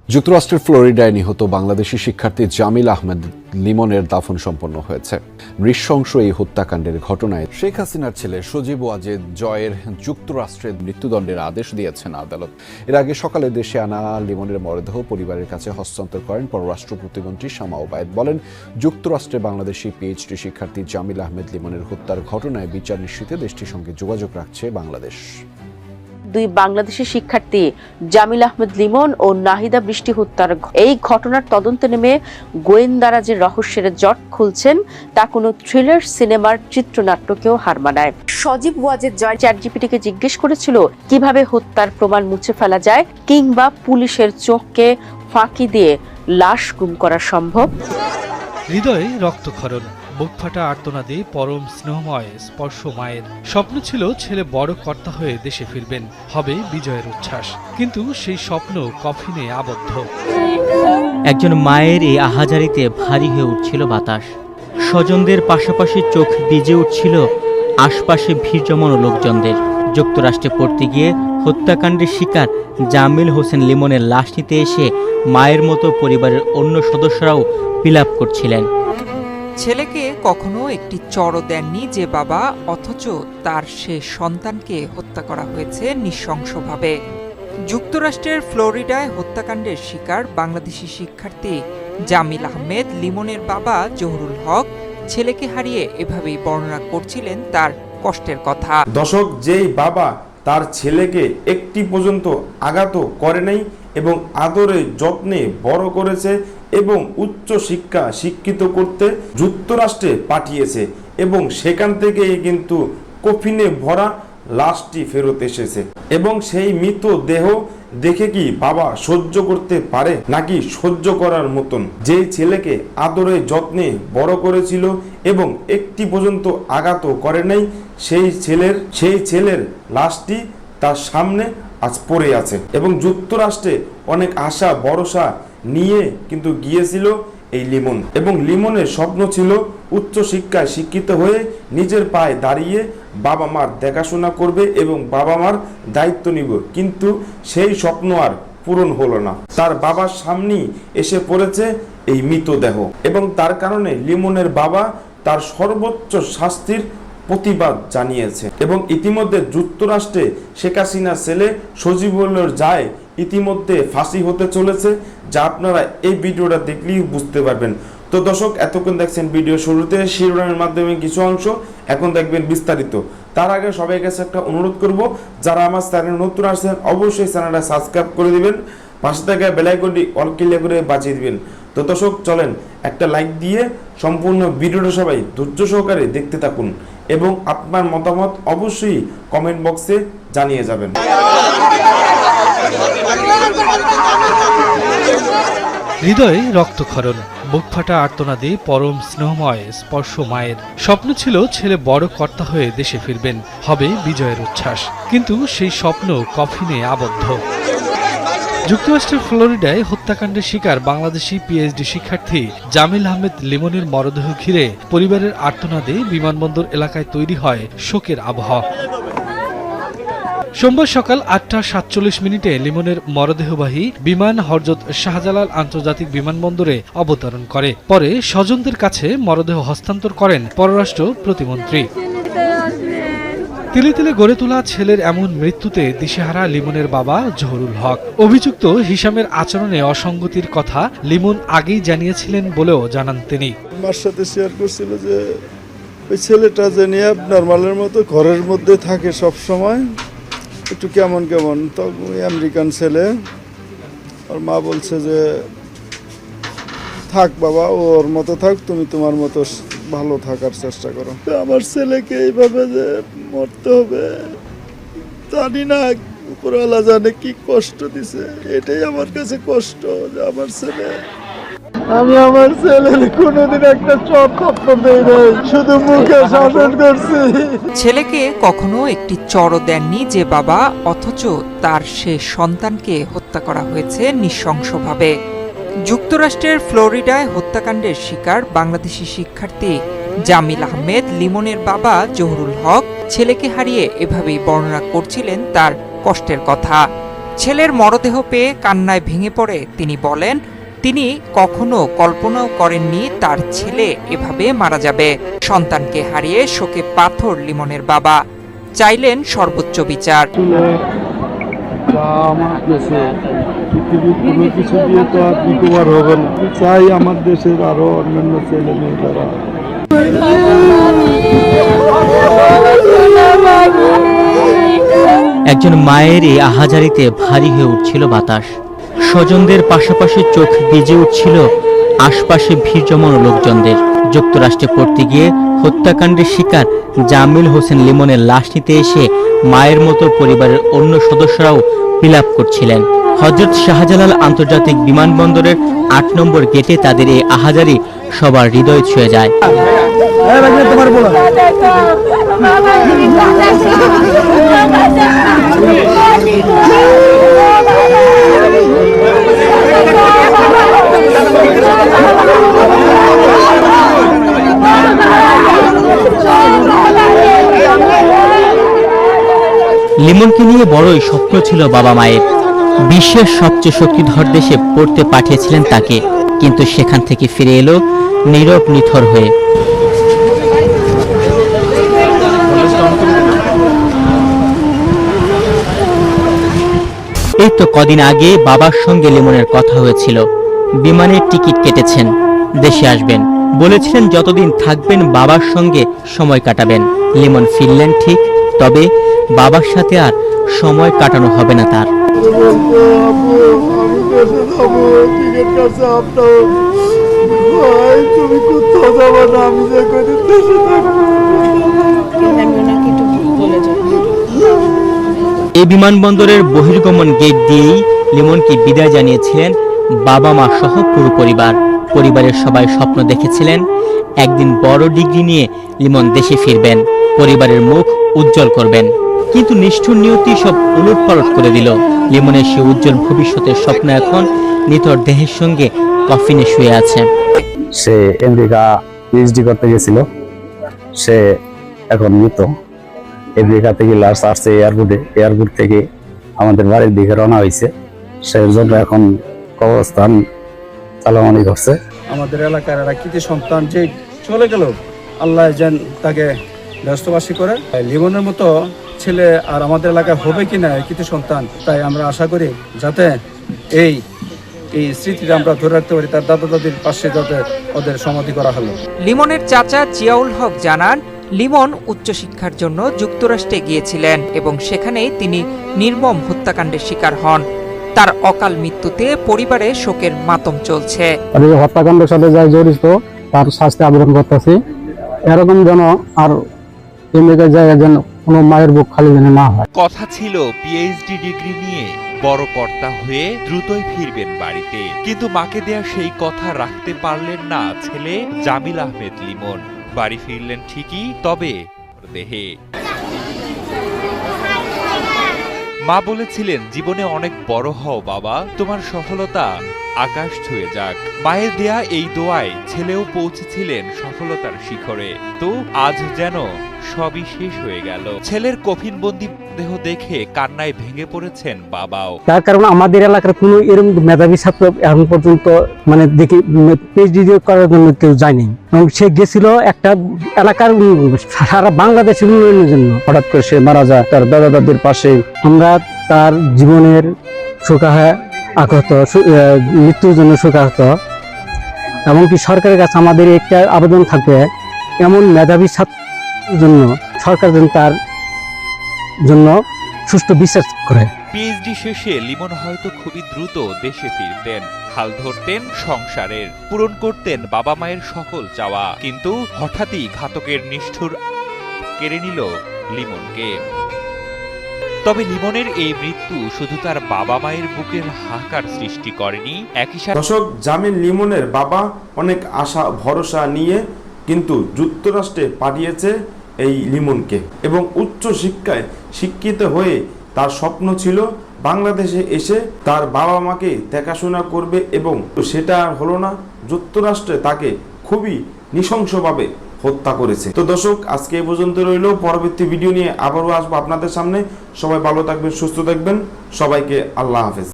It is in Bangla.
যুক্তরাষ্ট্রের ফ্লোরিডায় নিহত বাংলাদেশি শিক্ষার্থী জামিল আহমেদ লিমনের দাফন সম্পন্ন হয়েছে। নৃশংস এই হত্যাকাণ্ডের ঘটনায় শেখ হাসিনার ছেলে সজীব ওয়াজেদ জয়ের যুক্তরাষ্ট্রের মৃত্যুদণ্ডের আদেশ দিয়েছেন আদালত। এর আগে সকালে দেশে আনা লিমনের মরদেহ পরিবারের কাছে হস্তান্তর করেন পররাষ্ট্র প্রতিমন্ত্রী শামা ওবায়েদ। বলেন, যুক্তরাষ্ট্রে বাংলাদেশি পিএইচডি শিক্ষার্থী জামিল আহমেদ লিমনের হত্যার ঘটনায় বিচার নিশ্চিতে দেশটির সঙ্গে যোগাযোগ রাখছে বাংলাদেশ। দুই বাংলাদেশি শিক্ষার্থী জামিল আহমেদ লিমন ও নাহিদা বৃষ্টি হত্যার এই ঘটনার তদন্তে নেমে গোয়েন্দারা যে রহস্যের জট খুলছেন তা কোনো থ্রিলার সিনেমার চিত্রনাট্যকেও হার মানায়। সজীব ওয়াজেদ জয় চ্যাটজিপিটিকে জিজ্ঞেস করেছিল কিভাবে হত্যার প্রমাণ মুছে ফেলা যায় কিংবা পুলিশের চোখকে ফাঁকি দিয়ে লাশ গুম করা সম্ভব। হৃদয়ে রক্তক্ষরণ, বুক ফাটা আর্তনাদে পরম স্নেহময় স্পর্শ মায়ের। স্বপ্ন ছিল ছেলে বড় কর্তা হয়ে দেশে ফিরবেন, হবে বিজয়ের উচ্ছ্বাস। কিন্তু সেই স্বপ্ন কফিনে আবদ্ধ। একজন মায়ের এই আহাজারিতে ভারী হয়ে উঠছিল বাতাস। স্বজনদের পাশাপাশি চোখ ভিজে উঠছিল আশপাশে ভিড় জমানো লোকজনদের। যুক্তরাষ্ট্রে পড়তে গিয়ে হত্যাকাণ্ডের শিকার জামিল হোসেন লিমনের লাশ নিতে এসে মায়ের মতো পরিবারের অন্য সদস্যরাও বিলাপ করছিলেন। ছেলেকে কখনো একটি চড়ও দেননি যে বাবা, অথচ তার সে সন্তানকে হত্যা করা হয়েছে নৃশংসভাবে। যুক্তরাষ্ট্রের ফ্লোরিডায় হত্যাকাণ্ডের শিকার বাংলাদেশি শিক্ষার্থী জামিল আহমেদ লিমনের বাবা জহুরুল হক ছেলেকে হারিয়ে এভাবেই বর্ণনা করছিলেন তার কষ্টের কথা। দর্শক, যেই বাবা তার ছেলেকে একটি পর্যন্ত আঘাত করে নাই এবং আদরে যত্নে বড় করেছে এবং উচ্চ শিক্ষিত করতে যুক্তরাষ্ট্রে পাঠিয়েছে এবং সেখান থেকে কিন্তু কফিনে ভরা লাশটি ফেরত এসেছে এবং সেই মৃত দেহ দেখে কি বাবা সহ্য করতে পারে নাকি সহ্য করার মতন? যেই ছেলেকে আদরে যত্নে বড় করেছিল এবং একটি পর্যন্ত আঘাত করে নাই, সেই ছেলের লাশটি তার সামনে আজ পড়ে আছে এবং যুক্তরাষ্ট্রে অনেক আশা ভরসা নিয়ে কিন্তু গিয়েছিল এই লিমন এবং লিমনের স্বপ্ন ছিল উচ্চ শিক্ষায় শিক্ষিত হয়ে নিজের পায়ে দাঁড়িয়ে বাবা মার দেখাশোনা করবে এবং বাবা মার দায়িত্ব নিব, কিন্তু সেই স্বপ্ন আর পূরণ হলো না। তার বাবার সামনেই এসে পড়েছে এই মৃতদেহ এবং তার কারণে লিমনের বাবা তার সর্বোচ্চ শাস্তির প্রতিবাদ জানিয়েছে এবং ইতিমধ্যে যুক্তরাষ্ট্রে শেখ হাসিনার ছেলে সজীবুল্লাহর যায় ইতিমধ্যে ফাঁসি হতে চলেছে, যা আপনারা এই ভিডিওটা দেখলেই বুঝতে পারবেন। তো দর্শক, এতক্ষণ দেখছেন ভিডিও শুরুতে শিরোনামের মাধ্যমে কিছু অংশ, এখন দেখবেন বিস্তারিত। তার আগে সবাই কাছে একটা অনুরোধ করব, যারা আমার চ্যানেলে নতুন আসছেন অবশ্যই চ্যানেলটা সাবস্ক্রাইব করে দিবেন, পাশে থাকা বেল আইকনটি অল ক্লিক করে বাজিয়ে দিবেন। তো দর্শক, চলেন একটা লাইক দিয়ে সম্পূর্ণ ভিডিওটা সবাই ধৈর্য সহকারে দেখতে থাকুন এবং আপনার মতামত অবশ্যই কমেন্ট বক্সে জানিয়ে যাবেন। হৃদয়ে রক্তক্ষরণ, বুক ফাটা আর্তনাদে পরম স্নেহময় স্পর্শ মায়ের। স্বপ্ন ছিল ছেলে বড় কর্তা হয়ে দেশে ফিরবেন, হবে বিজয়ের উচ্ছ্বাস। কিন্তু সেই স্বপ্ন কফিনে আবদ্ধ। যুক্তরাষ্ট্রের ফ্লোরিডায় হত্যাকাণ্ডের শিকার বাংলাদেশি পিএইচডি শিক্ষার্থী জামিল আহমেদ লিমনের মরদেহ ঘিরে পরিবারের আর্তনাদে বিমানবন্দর এলাকায় তৈরি হয় শোকের আবহাওয়া। সোমবার সকাল ৮টা ৪৭ লিমনের মরদেহবাহী বিমান হযরত শাহজালাল আন্তর্জাতিক বিমানবন্দরে অবতরণ করে। পরে স্বজনদের কাছে মরদেহ হস্তান্তর করেন পররাষ্ট্র প্রতিমন্ত্রী। তিলে তিলে গড়ে তোলা ছেলের এমন মৃত্যুতে দিশেহারা লিমনের বাবা জহুরুল হক। অভিযুক্ত হিশামের আচরণে অসঙ্গতির কথা লিমন আগেই জানিয়েছিলেন বলেও জানান তিনি। আমার সাথে শেয়ার করছিল যে ওই ছেলেটা যে নিয়ে নর্মালের মতো ঘরের মধ্যে থাকে সব সময়, একটু কেমন তো আমেরিকান ছেলে। ওর মা বলছে যে থাক বাবা, ওর মতো থাক, তুমি তোমার মতো ভালো থাকার চেষ্টা করো। আমার ছেলেকে এইভাবে যে মরতে হবে জানি না, উপরওয়ালা জানে কি কষ্ট দিছে। এটাই আমার কাছে কষ্ট যে আমার ছেলে, আমি আমার ছেলের কোনোদিন একটা চট খপ্পর দেই নাই, শুধু মুখে শাসন করছি। ছেলেকে কখনো একটি চড়ও দেননি যে বাবা, অথচ তার সে সন্তানকে হত্যা করা হয়েছে নৃশংসভাবে। যুক্তরাষ্ট্রের ফ্লোরিডায় হত্যাকাণ্ডের শিকার বাংলাদেশি শিক্ষার্থী জামিল আহমেদ লিমনের বাবা জহুরুল হক ছেলেকে হারিয়ে এভাবেই বর্ণনা করছিলেন তার কষ্টের কথা। ছেলের মরদেহ পেয়ে কান্নায় ভেঙে পড়ে তিনি বলেন, তিনি কখনো কল্পনাও করেননি তার ছেলে এভাবে মারা যাবে। সন্তানকে হারিয়ে শোকে পাথর লিমনের বাবা, চাইলেন সর্বোচ্চ বিচার। আমার দেশে পৃথিবীর কোনো কিছু দিয়ে তো আর রিকভার হবে না। চাই আমার দেশের আরো অন্যান্য ছেলে মেয়েরা। একজন মায়ের এই আহাজারিতে ভারী হয়ে উঠছিল বাতাস। স্বজনদের পাশাপাশি চোখ ভিজে উঠছিল আশপাশে ভিড় জমানো লোকজনদের। যুক্তরাষ্ট্রে পড়তে গিয়ে হত্যাকাণ্ডের শিকার জামিল হোসেন লিমনের লাশ নিতে এসে মায়ের মতো পরিবারের অন্য সদস্যরাও বিলাপ করছিলেন। হযরত শাহজালাল আন্তর্জাতিক বিমানবন্দরের ৮ নম্বর গেটে তাদের এই আহাজারি সবার হৃদয় ছুঁয়ে যায়। লিমনকে নিয়ে বড়ই স্বপ্ন ছিল বাবা মায়ের। বিশ্বের সবচেয়ে শক্তিধর দেশে পড়তে পাঠিয়েছিলেন তাকে, কিন্তু সেখান থেকে ফিরে এলো নীরব নিথর হয়ে। এই তো কদিন আগে বাবার সঙ্গে লিমনের কথা হয়েছিল। বিমানের টিকিট কেটেছেন, দেশে আসবেন। বলেছিলেন যতদিন থাকবেন বাবার সঙ্গে সময় কাটাবেন। লিমন ফিরলেন ঠিক, তবে বাবার সাথে আর সময় কাটানো হবে না তার। এই বিমানবন্দরের বহির্গমন গেট দিয়েই লিমনকে বিদায় জানিয়েছিলেন বাবা মা সহ পুরো পরিবার। পরিবারের সবাই স্বপ্ন দেখেছিলেন একদিন বড় ডিগ্রি নিয়ে লিমন দেশে ফিরবেন, পরিবারের মুখ উজ্জ্বল করবেন। কিন্তু নিষ্ঠুর নিয়তি সব উলটপালট করে দিল। লিমনের সে উজ্জ্বল ভবিষ্যতের স্বপ্ন এখন নিথর দেহের সঙ্গে কফিনে শুয়ে আছে। সে আমেরিকা পিএইচডি করতে গেছিল, সে এখন মৃত। আমেরিকা থেকে লাস্ট আসছে এয়ারপোর্ট থেকে আমাদের বাড়ির দিকে রওনা হয়েছে। সেই জন্য এখন কবরস্থান চালামানি করছে। আমাদের এলাকার এরা কৃতি সন্তান যে চলে গেল, আল্লাহ যেন তাকে ব্যস্তবাসী করে। লিমনের মতো ছেলে আর আমাদের এলাকায় হবে কিনা কৃতি সন্তান, তাই আমরা আশা করি যাতে এই স্মৃতিটা আমরা ধরে রাখতে পারি। তার দাদা দাদির পাশে যাতে ওদের সমাধি করা হলো। লিমনের চাচা জিয়াউল হক জানান, লিমন উচ্চশিক্ষার জন্য যুক্তরাষ্ট্রে গিয়েছিলেন এবং সেখানেই তিনি নির্মম হত্যাকাণ্ডের শিকার হন। তার অকাল মৃত্যুতে পরিবারে শোকের মাতম চলছে। হত্যাকাণ্ডের সাথে যাই জড়িত তার শাস্তি আবেদন করতেছি। এরকম যেন আর আমেরিকা জায়গায় যেন কোনো মায়ের বুক খালি যেন না হয়। কথা ছিল পিএইচডি ডিগ্রি নিয়ে বড় কর্তা হয়ে দ্রুতই ফিরবেন বাড়িতে, কিন্তু মাকে দেয়া সেই কথা রাখতে পারলেন না ছেলে জামিল আহমেদ লিমন। বাড়ি ফিরলেন ঠিকই, তবে দেহে। মা বলেছিলেন, জীবনে অনেক বড় হও বাবা, তোমার সফলতা আকাশ ছুঁয়ে যাক। মায়ের দেয়া এই দোয়ায় ছেলেও পৌঁছেছিলেন সফলতার শিখরে। তো আজ যেন সবই শেষ হয়ে গেল। ছেলের কফিনবন্দি দেহ দেখে কান্নায় ভেঙে পড়েছেন বাবাও। তার কারণ আমাদের এলাকার কোনো এরকম মেধাবী ছাত্র এখন পর্যন্ত মানে দেখি পিএইচডি করার জন্য কেউ যায়নি। সে গেছিল একটা এলাকার সারা বাংলাদেশের উন্নয়নের জন্য। হঠাৎ করে সে মারা যায় তার দাদা দাদির পাশে। আমরা তার জীবনের শোকাহত আহত, মৃত্যুর জন্য শোকাহত। এমনকি সরকারের কাছে আমাদের একটা আবেদন থাকবে, এমন মেধাবী ছাত্রের জন্য সরকার যেন তার জন্য সুষ্ঠু বিচার করে। পিএইচডি শেষে লিমন হয়তো খুবই দ্রুত দেশে ফিরতেন, হাল ধরতেন সংসারের, পূরণ করতেন বাবা মায়ের সকল চাওয়া। কিন্তু হঠাৎই ঘাতকের নিষ্ঠুর কেড়ে নিল লিমনকে। তবে লিমনের এই মৃত্যু শুধু তার বাবা মায়ের বুকের হাহাকার সৃষ্টি করেনি, একই সাথে দর্শক, জামিল লিমনের বাবা অনেক আশা ভরসা নিয়ে কিন্তু যুক্তরাষ্ট্রে পাঠিয়েছে এই লিমনকে, এবং উচ্চ শিক্ষায় শিক্ষিত হয়ে তার স্বপ্ন ছিল বাংলাদেশে এসে তার বাবা মাকে দেখাশোনা করবে, এবং সেটা হলো না। যুক্তরাষ্ট্রে তাকে খুবই নৃশংসভাবে হত্যা করেছে। তো দর্শক, আজকে এই পর্যন্ত রইল। পরবর্তী ভিডিও নিয়ে আবারও আসবো আপনাদের সামনে। সবাই ভালো থাকবেন, সুস্থ থাকবেন। সবাইকে আল্লাহ হাফেজ।